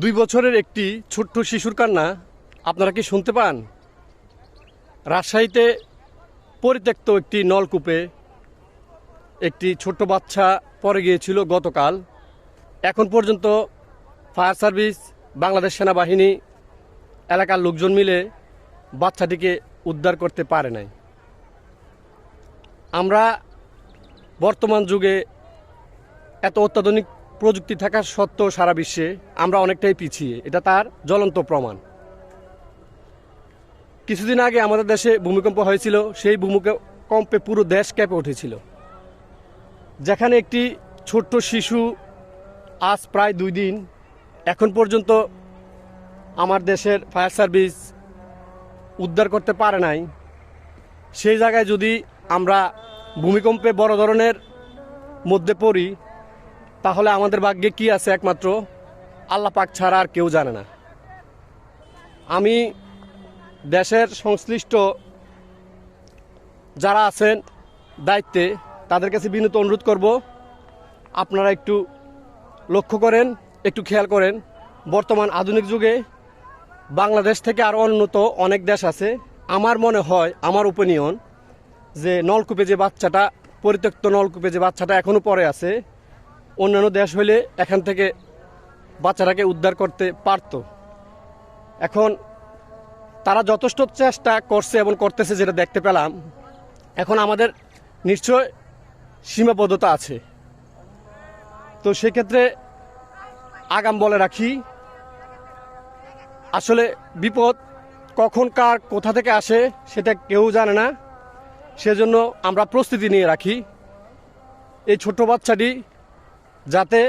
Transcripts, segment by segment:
2 বছরের একটি ছোট্ট শিশুর কান্না আপনারা কি শুনতে পান? রাজশাহীতে পরিত্যক্ত একটি নলকূপে একটি ছোট্ট বাচ্চা পড়ে গিয়েছিল গতকাল। এখন পর্যন্ত ফায়ার সার্ভিস, বাংলাদেশ সেনাবাহিনী, এলাকার লোকজন মিলে বাচ্চাটিকে উদ্ধার করতে পারে নাই। আমরা বর্তমান যুগে এত অত্যাধুনিক প্রযুক্তি থাকা সত্ত্বেও সারা বিশ্বে আমরা অনেকটাই পিছিয়ে, এটা তার জ্বলন্ত প্রমাণ। কিছুদিন আগে আমাদের দেশে ভূমিকম্প হয়েছিল, সেই ভূমিকম্পে পুরো দেশ কেঁপে উঠেছিল। যেখানে একটি ছোট্ট শিশু আজ প্রায় 2 দিন এখন পর্যন্ত আমার দেশের ফায়ার সার্ভিস উদ্ধার করতে পারে নাই, সেই জায়গায় যদি আমরা ভূমিকম্পে বড় ধরনের মধ্যে পড়ি, তাহলে আমাদের ভাগ্যে কি আছে একমাত্র আল্লাহ পাক ছাড়া আর কেউ জানে না। আমি দেশের সংশ্লিষ্ট যারা আছেন দায়িত্বে, তাদের কাছে বিনীত অনুরোধ করব, আপনারা একটু লক্ষ্য করেন, একটু খেয়াল করেন। বর্তমান আধুনিক যুগে বাংলাদেশ থেকে আরও উন্নত অনেক দেশ আছে। আমার মনে হয়, আমার ওপিনিয়ন, যে নলকূপে যে বাচ্চাটা, পরিত্যক্ত নলকূপে যে বাচ্চাটা এখনও পড়ে আছে, অন্যান্য দেশ হইলে এখান থেকে বাচ্চাটাকে উদ্ধার করতে পারত। এখন তারা যথেষ্ট চেষ্টা করছে এবং করতেছে, যেটা দেখতে পেলাম। এখন আমাদের নিশ্চয় সীমাবদ্ধতা আছে। তো সেক্ষেত্রে আগাম বলে রাখি, আসলে বিপদ কখন কার কোথা থেকে আসে সেটা কেউ জানে না। সেজন্য আমরা প্রস্তুতি নিয়ে রাখি। এই ছোট্ট বাচ্চাটি যাতে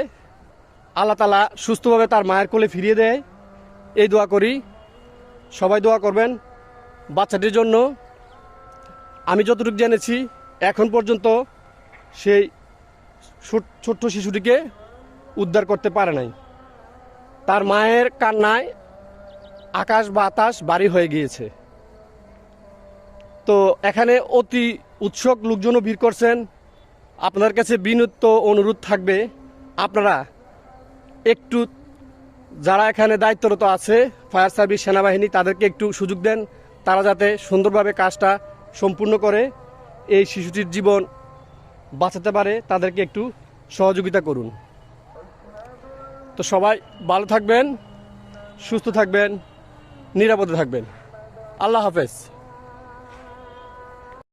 আল্লাহ তাআলা সুস্থভাবে তার মায়ের কোলে ফিরিয়ে দেয়, এই দোয়া করি। সবাই দোয়া করবেন বাচ্চাটির জন্য। আমি যতটুকু জেনেছি, এখন পর্যন্ত সেই ছোট্ট শিশুটিকে উদ্ধার করতে পারে নাই। তার মায়ের কান্নায় আকাশ বাতাস ভারী হয়ে গিয়েছে। তো এখানে অতি উৎসুক লোকজনও ভিড় করছেন। আপনাদের কাছে বিনীত অনুরোধ থাকবে, আপনারা একটু, যারা এখানে দায়িত্বরত আছে, ফায়ার সার্ভিস, সেনাবাহিনী, তাদেরকে একটু সুযোগ দেন। তারা যাতে সুন্দরভাবে কাজটা সম্পূর্ণ করে এই শিশুটির জীবন বাঁচাতে পারে, তাদেরকে একটু সহযোগিতা করুন। তো সবাই ভালো থাকবেন, সুস্থ থাকবেন, নিরাপদে থাকবেন। আল্লাহ হাফেজ।